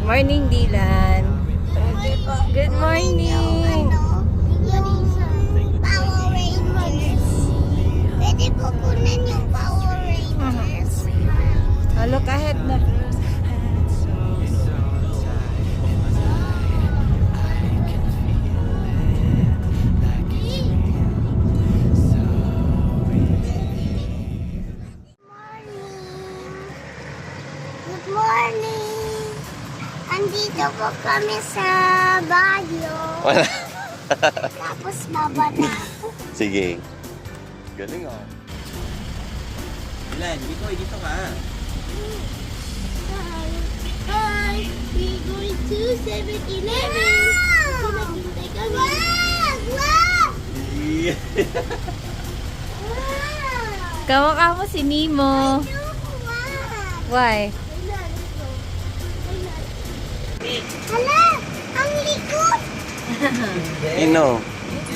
Morning, Dylan. Good morning. Power Rangers. Pwede po kunan yung Power Rangers. Oh, look ahead na. Good morning. Andito po kami sa Baguio. Wala. Tapos babana ako. Sige. Galing ah. Ilan, dito ka. Hi! We going to 7-Eleven. So naghintay kami. Wow! Kamukha mo si Nemo. Why? Hala! Ang likod! Ino.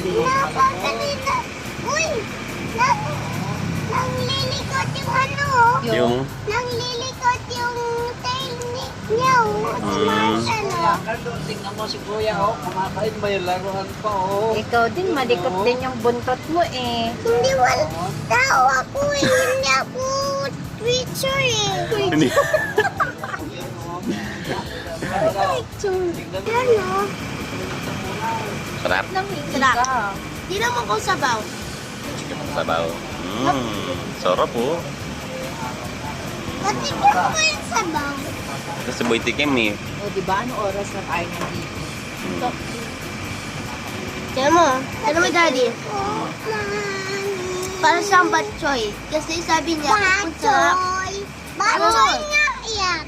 Napakalina! Uy! Nanglilikot yung ano? Yung? Nanglilikot yung tail niya. Si Marshall. Tingnan mo si Kuya, oh. Kumakain ba yung laruan pa, oh. Ikaw din, malikot din yung buntot mo eh. Hindi wala tao ako eh. Hindi ako creature eh. Hindi. Ano? Sarap. Sarap. Di naman ko sabaw. Sabaw. Sarap po. Patikin mo ko yung sabaw. Kasi boy tikim eh. O, diba? Ano oras na tayo nandito? Tiyan mo. Ano mo, Daddy? Para siyang batchoy. Kasi sabi niya, batchoy. Batchoy nga yan.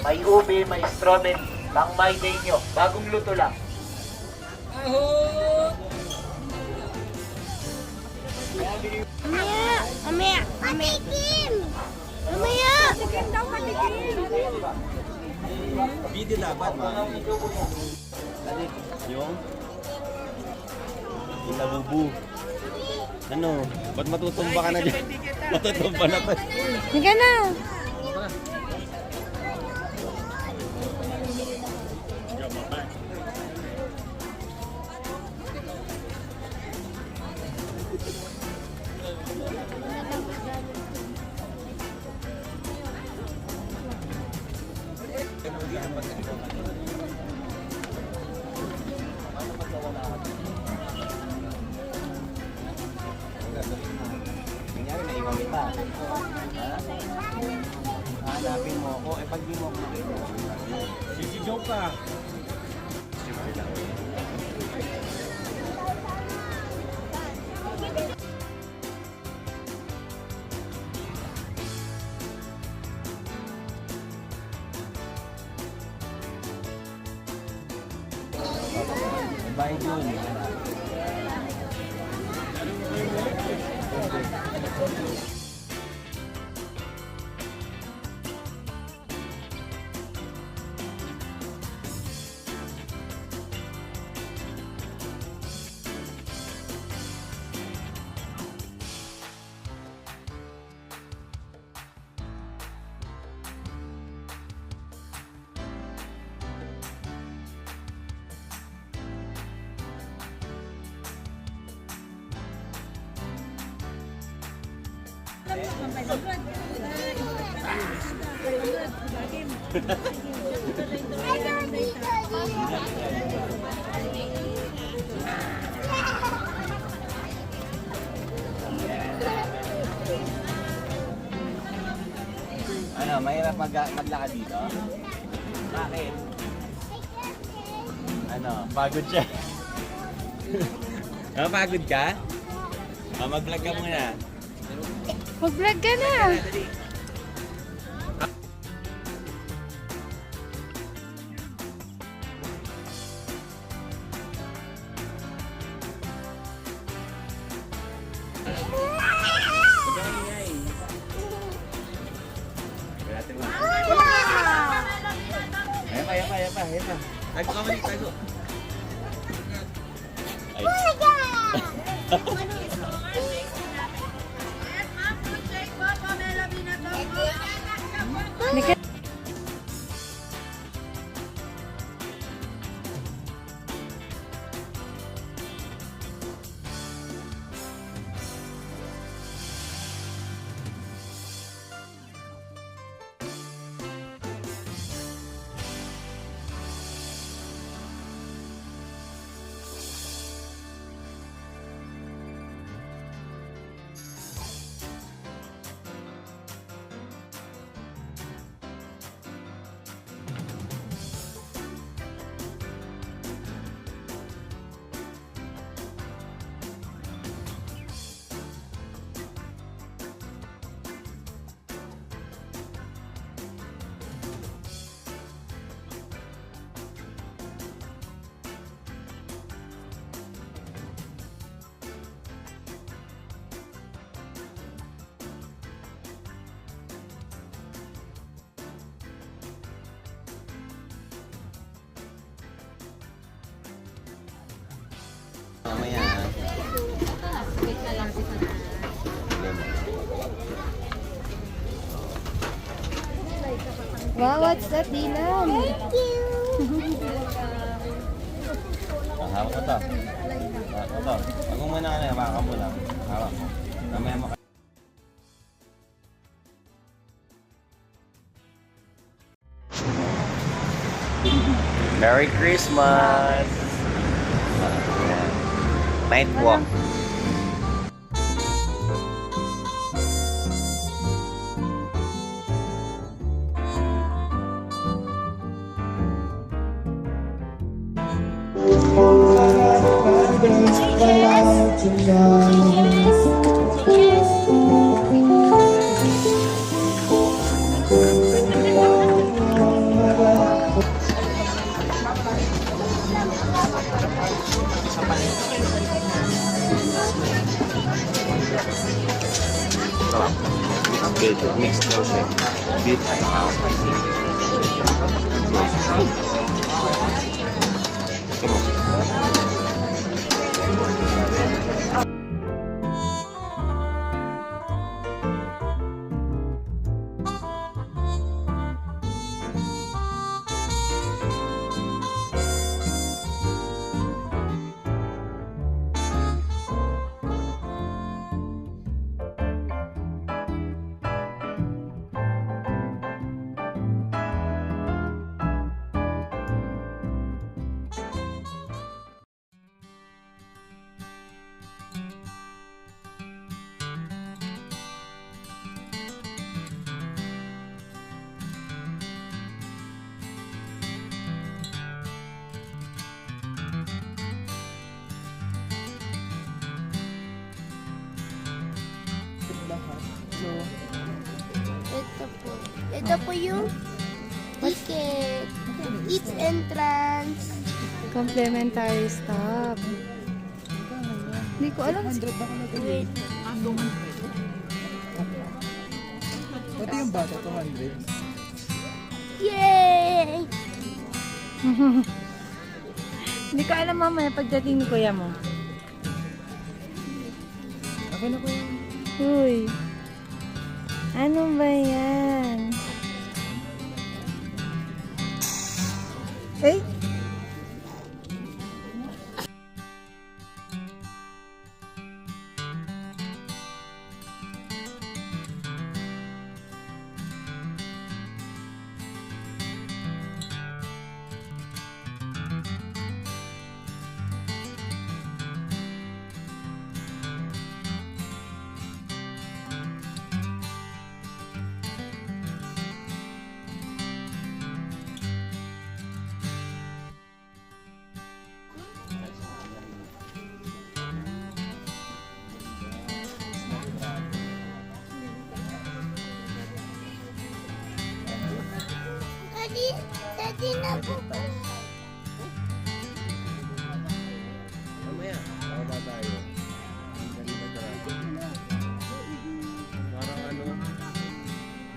May ube, may strawberry, pang my day nyo. Bagong luto lang. Mamaya. Mamaya. Patikim. Mamaya. Patikim daw, patikim. Video dapat ba? Yung? Yung labubu. Ano? Ba't matutumba ka na dyan? Matutumba na tayo. Higa na. Nangyari, naiwan kita. Hanapin mo ako, pag di mo ako makita. Sisigaw ka. Bye, Jun. Ano, mahirap maglakad dito? Bakit? Ano, pagod siya? Pagod ka? Mag-vlog ka muna. Mag-vlog ka na. Ayan pa. Tago ka mali, tago. Ay. Nika- Mamaya. Wow, what's that, Dylan? Hawak ko to. Pag mo muna ka na, hawakan mo lang. Hawak mo. Mamaya mo. Merry Christmas! Night walk. Mixed daw siya. Beef at spicy. Ito po yung ticket. Each entrance. Complimentary stop. Hindi ko alam. Wait. Pati yung bata, 200. Yay! Hindi ko alam mamaya pagdating ni kuya mo. Ako na ko yun. Uy. Ano ba yan? Eh? Mamaya, bababa tayo. Ganito talaga. Parang ano,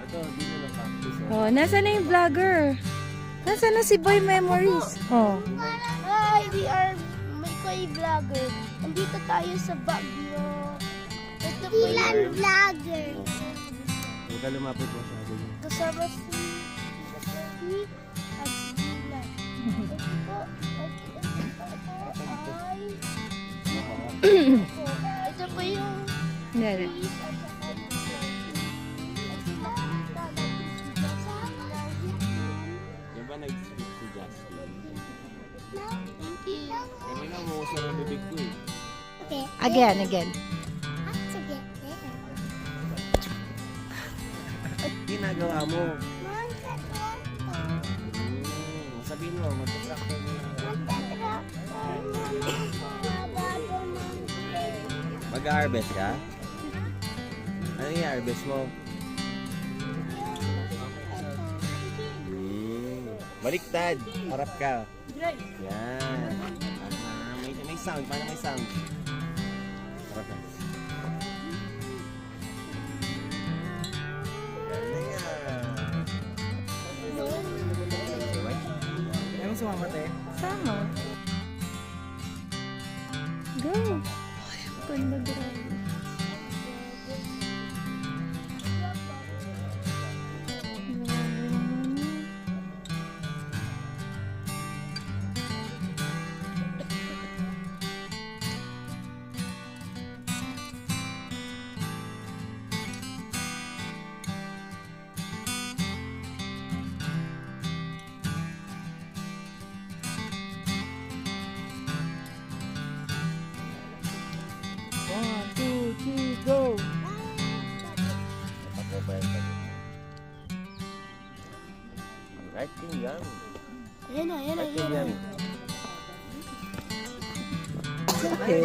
ito, di na lang cactus. Oh, nasa na yung vlogger? Nasa na si Boy Memories? Oh. Hi, we are Mikoy Vlogger. Andito tayo sa Baguio. Ito po yung vlogger. Huwag ka lumapit mo sa akin. Kasama si at si Dylan. Ito po, ito po yung Yan. Chris at saka yung at si Makita natin si Yan ba nag-speak si Justin? Thank you. Kanina mo sa bibig ko eh. Again. Ginagawa mo. Sabihin mo, mag-tractor mo. Mag-harvest ka? Ano yung harvest mo? Baliktad. Harap ka. Yan. May sound. Paano may sound? Harap ka. Galing Ayaw mo sumama, te? Sama. Go. Ay, ang ganda grabe. One, two, three, go! Right thing yan. Ayan na, ayan na, Right thing ayan na. yan. Okay.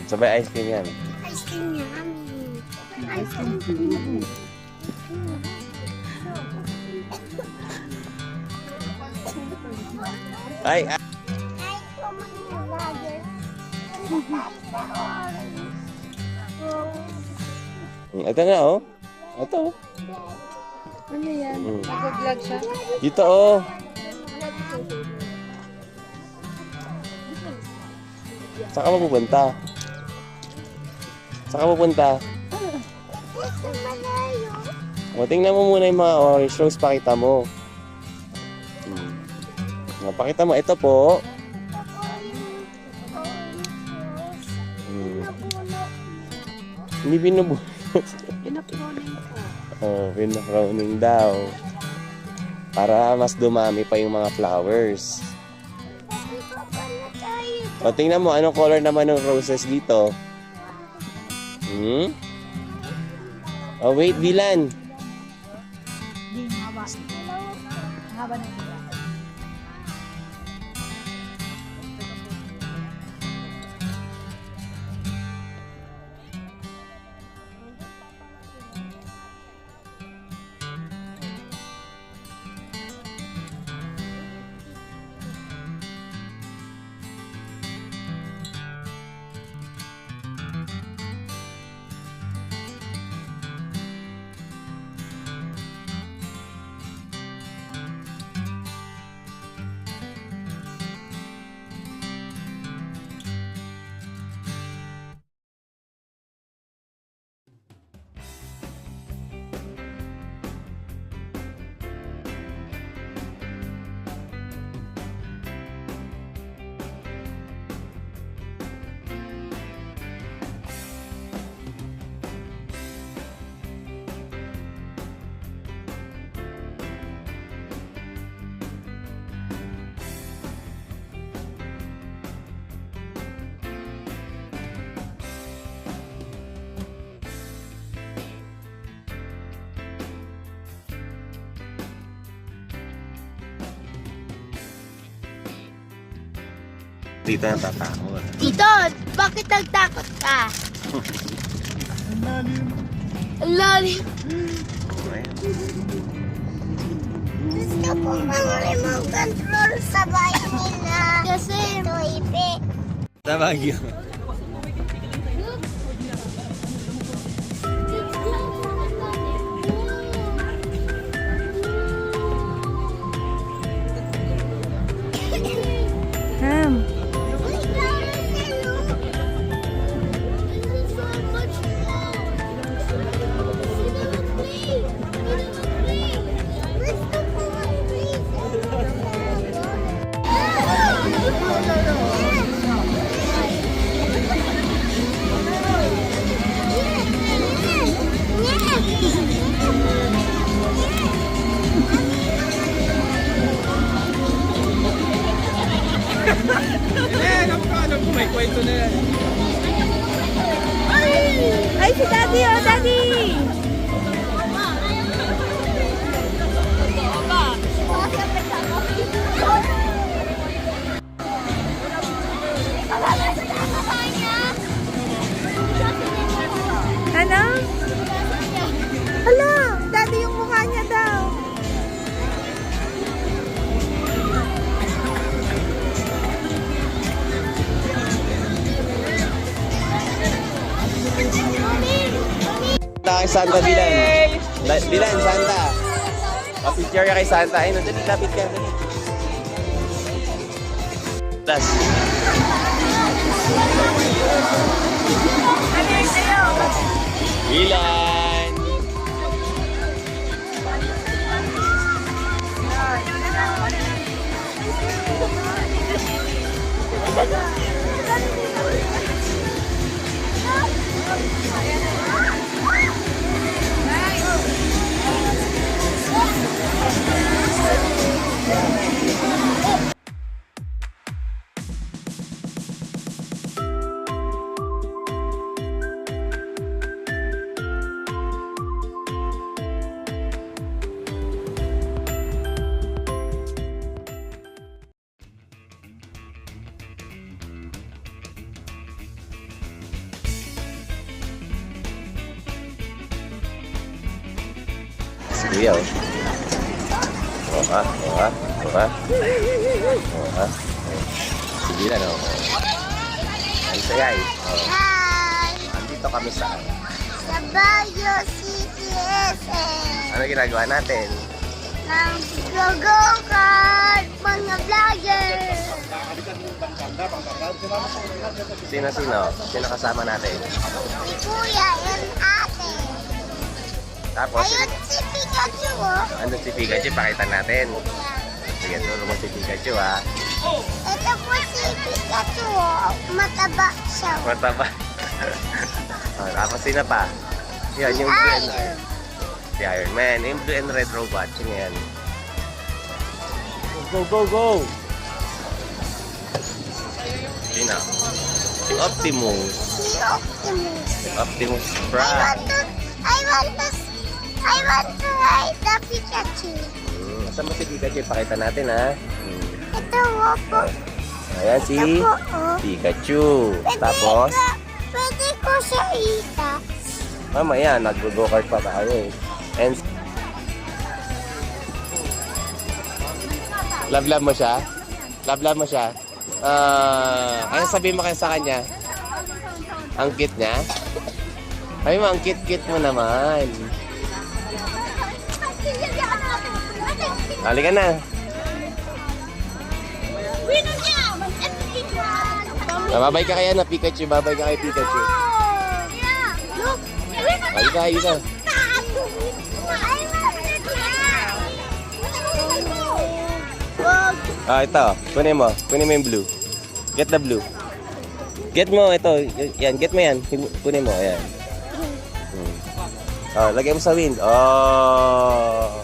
Sabay ice cream yan. Ice cream yummy. Ice cream. Ay, Ay, po mga vlogger. ito na oh. Ito. Ano yan? Mm. Nag-vlog siya? Dito oh. Saan ka mapupunta? Saan ka mapupunta? Sa malayo. O, tingnan mo muna yung mga orange rose. Pakita mo. Pakita mo. Ito po. Ako yung orange rose. Napuno. Hindi binubuhat. Pinaproning ko. Oh, pinaprawning daw. Para mas dumami pa yung mga flowers. Kasi pa pala tayo. O, tingnan mo. Anong color naman ng roses dito? Oh, wait, Dylan. Haba na. Dito natatakot. Tito, bakit nagtakot ka? Ang lalim. Ang remote control sa bahay nila. Kasi Toipe. Sa Baguio. Ham. May kwento na yan. Ay, si Daddy, oh, Daddy! Ano? Hala, Daddy yung mukha niya daw. Kay Santa Bilan. Bilan, Santa. Pa-picture ka kay Santa. Ayun, dali, lapit ka. Dali. Plus. Bilan. Kuya, oh. Oha. Sige na, no? Ay, sayay. Oh. Hi! Andito kami sa... Sa Baguio City SM. Ano ginagawa natin? Ng go-go-kart mga vlogger. Sino? Sino kasama natin? Si Kuya and Ate. Tapos, Ayun si Pikachu, oh. ano si Pikachu? Pakita natin. Sige, turo mo si Pikachu, ha? Ito po si Pikachu, oh. Mataba siya. Mataba. Oh, tapos sino pa? Yan, yung blue and red. Si Iron Man. Yung blue and red robot. Sino yan? Go! Sino? Si Optimus. Si Optimus. Optimus I Prime. want to ride the Pikachu. Saan ba si Pikachu? Pakita natin, ha? Ito, oh, po. Ayan si Ito po, oh. Pikachu. Tapos, Pwede ko siya itas. mamaya, nag-go-kart pa tayo, eh. And, love mo siya? Love mo siya? Ano sabihin mo kayo sa kanya? Ang cute niya? Ay mo, ang cute mo naman. Halika na. Babay ka kaya na Pikachu. Babay ka kay Pikachu. Halika, halika. Ito. Kunin mo yung blue. Get the blue. Get mo ito. Yan, get mo yan. Kunin mo, ayan. Lagay mo sa wind. Oh.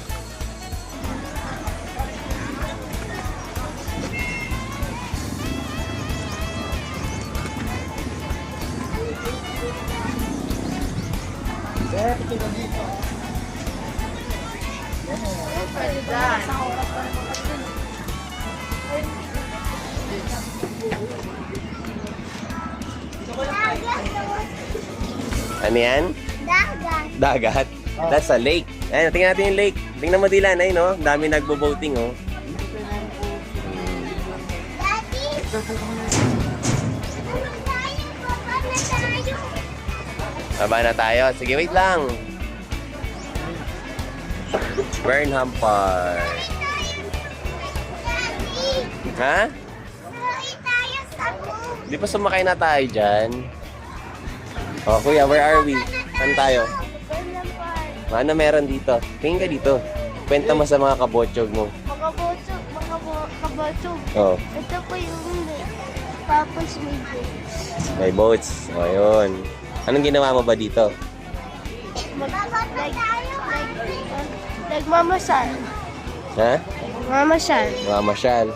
Ano yan? Dagat. Dagat. That's a lake. Ayan, tingnan natin yung lake. Tingnan mo Dylan, ay no? Dami nagbo-boating oh. Daddy! Baba na tayo. Sige, wait lang. Burnham Park. Ha? Di pa sumakay na tayo dyan? Oh, kuya, where are we? Saan tayo? Ano meron dito? Tingin ka dito. Kwenta mo sa mga kabotsog mo. Mga kabotsog. Oh, Ito po yung lake. Tapos may boats. may boats. O, yun. Anong ginawa mo ba dito? Nagmamasal. Ha? Mamasyal. Mamasyal.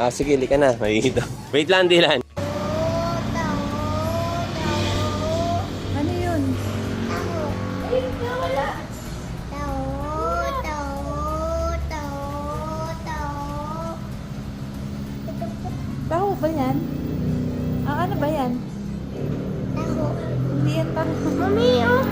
Ah, sige, lika na. May dito. Wait lang, Dylan. Ano yun? Taho ba yan? Ah, ano ba yan? Hindi yan taho. Mami, oh.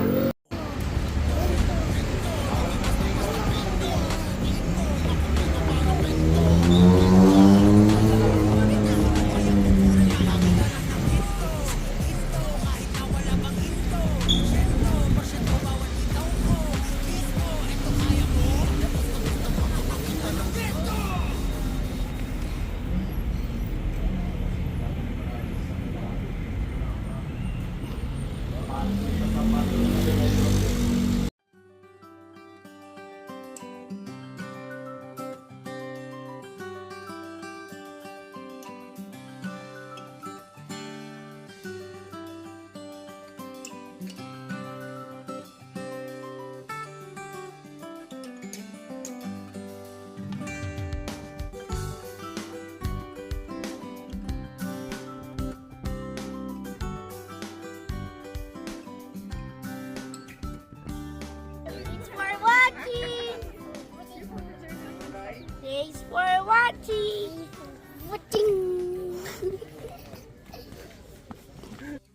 Thanks for watching. Thanks for watching.